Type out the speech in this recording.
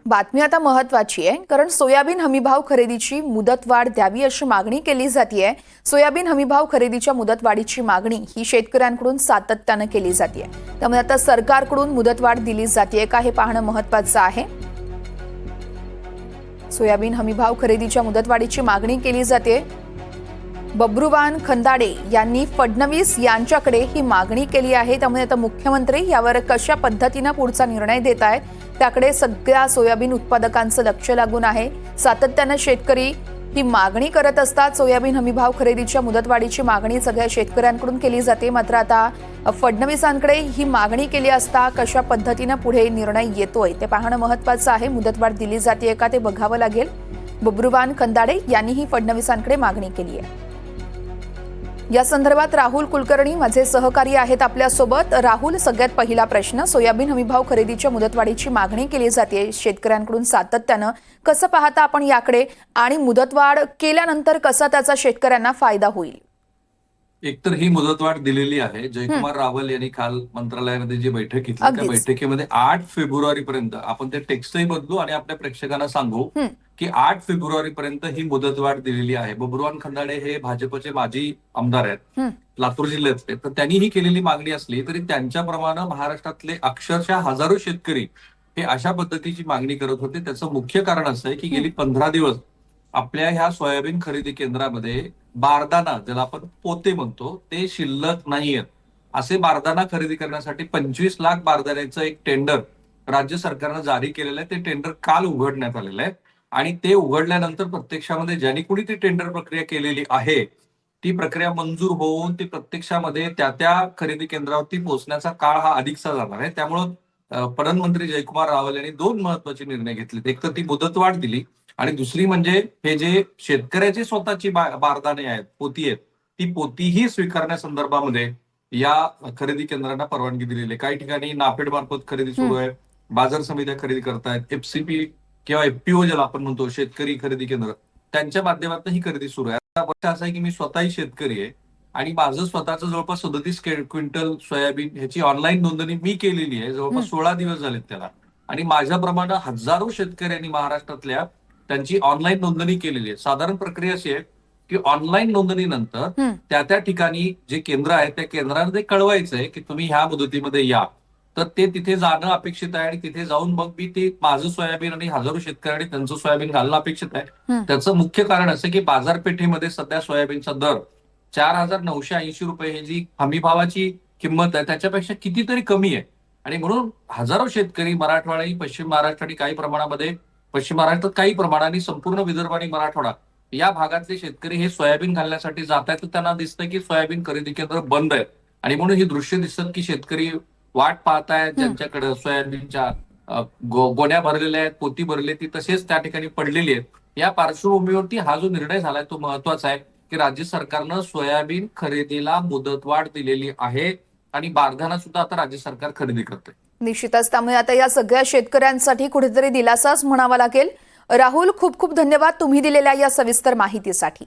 बातमी आता महत्त्वाची आहे, कारण सोयाबीन हमीभाव खरेदीची मुदतवाढ द्यावी अशी मागणी केली जाते। सोयाबीन हमीभाव खरेदीच्या मुदतवाढीची मागणी ही शेतकऱ्यांकडून सातत्याने केली जाते। त्यामुळे आता सरकारकडून मुदतवाढ दिली जाते का हे पाहणं महत्त्वाचं आहे। सोयाबीन हमीभाव खरेदीच्या मुदतवाढीची मागणी केली जाते। बब्रुवान खंदाडे यांनी फडणवीस यांच्याकडे ही मागणी केली आहे। त्यामुळे आता मुख्यमंत्री यावर कशा पद्धतीने पुढचा निर्णय देत आहेत त्याकडे सगळ्या सोयाबीन उत्पादकांचं लक्ष लागून आहे। सातत्याने शेतकरी ही मागणी करत असतात। सोयाबीन हमीभाव खरेदीच्या मुदतवाढीची मागणी सगळ्या शेतकऱ्यांकडून केली जाते। मात्र आता फडणवीसांकडे ही मागणी केली असता कशा पद्धतीने पुढे निर्णय येतोय ते पाहणं महत्त्वाचं आहे। मुदतवाढ दिली जाते का ते बघावं लागेल। बब्रुवान खंदाडे यांनी ही फडणवीसांकडे मागणी केली आहे। या संदर्भात राहुल कुलकर्णी माझे सहकारी आहेत आपल्या सोबत। राहुल, सगळ्यात पहिला प्रश्न, सोयाबीन हमीभाव खरेदीच्या मुदतवाढीची मागणी केली जाते शेतकऱ्यांकडून सातत्याने, कसं पाहता आपण याकडे आणि मुदतवाढ केल्यानंतर कसा त्याचा शेतकऱ्यांना फायदा होईल? एकतर ही मुदतवाढ दिलेली आहे। जयकुमार रावल यांनी काल मंत्रालयामध्ये जी बैठक घेतली त्या बैठकीमध्ये 8 फेब्रुवारी पर्यंत आपण ते टेक्स्टही बदलू आणि आपल्या प्रेक्षकांना सांगू की 8 फेब्रुवारी पर्यंत ही मुदतवाढ दिलेली आहे। बब्रुवान खंदाडे हे भाजपचे माजी आमदार आहेत, लातूर जिल्ह्यातले, तर त्यांनी ही केलेली मागणी असली तरी त्यांच्याप्रमाणे महाराष्ट्रातले अक्षरशः हजारो शेतकरी हे अशा पद्धतीची मागणी करत होते। त्याचं मुख्य कारण असं आहे की गेली 15 दिवस आपल्या ह्या सोयाबीन खरेदी केंद्रामध्ये बारदाना, ज्याला आपण पोते म्हणतो, ते शिल्लक नाहीयेत। असे बारदाना खरेदी करण्यासाठी 25 लाख बारदाण्याचं एक टेंडर राज्य सरकारनं जारी केलेलं आहे। ते टेंडर काल उघडण्यात आलेलं आहे आणि ते उघडल्यानंतर प्रत्यक्षामध्ये ज्यांनी कुणी ती टेंडर प्रक्रिया केलेली आहे ती प्रक्रिया मंजूर होऊन ती प्रत्यक्षामध्ये त्या खरेदी केंद्रावरती पोहोचण्याचा काळ हा अधिकचा जाणार आहे। त्यामुळं प्रधानमंत्री जयकुमार रावल यांनी 2 महत्वाचे निर्णय घेतले। एक तर ती मुदतवाढ दिली आणि दुसरी म्हणजे हे जे शेतकऱ्याची स्वतःची बारदाने आहेत, पोती आहेत, ती पोतीही स्वीकारण्यासंदर्भामध्ये या खरेदी केंद्रांना परवानगी दिलेली आहे। काही ठिकाणी नाफेड मार्फत खरेदी सुरू आहे, बाजार समित्या खरेदी करतायत, एफसीपी किंवा एफपीओ ज्याला आपण म्हणतो, शेतकरी खरेदी केंद्र, त्यांच्या माध्यमातून ही खरेदी सुरू आहे। आता असं आहे की मी स्वतःही शेतकरी आहे आणि माझं स्वतःचं जवळपास 37 क्विंटल सोयाबीन ह्याची ऑनलाईन नोंदणी मी केलेली आहे। जवळपास 16 दिवस झालेत त्याला, आणि माझ्याप्रमाणे हजारो शेतकऱ्यांनी महाराष्ट्रातल्या त्यांची ऑनलाईन नोंदणी केलेली आहे। साधारण प्रक्रिया अशी आहे की ऑनलाईन नोंदणीनंतर त्या ठिकाणी जे केंद्र आहे त्या केंद्रामध्ये कळवायचंय की तुम्ही ह्या मुदतीमध्ये या, तर ते तिथे जाणं अपेक्षित आहे आणि तिथे जाऊन मग मी ते माझं सोयाबीन आणि हजारो शेतकऱ्यांनी त्यांचं सोयाबीन घालणं अपेक्षित आहे। त्याचं मुख्य कारण असं की बाजारपेठेमध्ये सध्या सोयाबीनचा दर 4,980 रुपये ही जी हमीभावाची किंमत आहे त्याच्यापेक्षा कितीतरी कमी आहे। आणि म्हणून हजारो शेतकरी मराठवाडा, पश्चिम महाराष्ट्र आणि काही प्रमाणामध्ये पश्चिम महाराष्ट्रात काही प्रमाणाने संपूर्ण विदर्भ आणि मराठवाडा या भागातले शेतकरी हे सोयाबीन घालण्यासाठी जात आहेत, तर त्यांना दिसतं की सोयाबीन खरेदी केंद्र बंद आहेत आणि म्हणून ही दृश्य दिसतात की शेतकरी वाट पाहतायत, ज्यांच्याकडे सोयाबीनच्या गोण्या भरलेल्या आहेत, पोती भरली ती तसेच त्या ठिकाणी पडलेली आहेत। या पार्श्वभूमीवरती हा जो निर्णय झालाय तो महत्वाचा आहे की राज्य सरकारनं सोयाबीन खरेदीला मुदतवाढ दिलेली आहे आणि बारदाना सुद्धा आता राज्य सरकार खरेदी करते। निश्चितच, त्यामुळे आता या सगळ्या शेतकऱ्यांसाठी कुठेतरी दिलासाच म्हणावा लागेल। राहुल, खूप खूप धन्यवाद तुम्ही दिलेल्या या सविस्तर माहितीसाठी।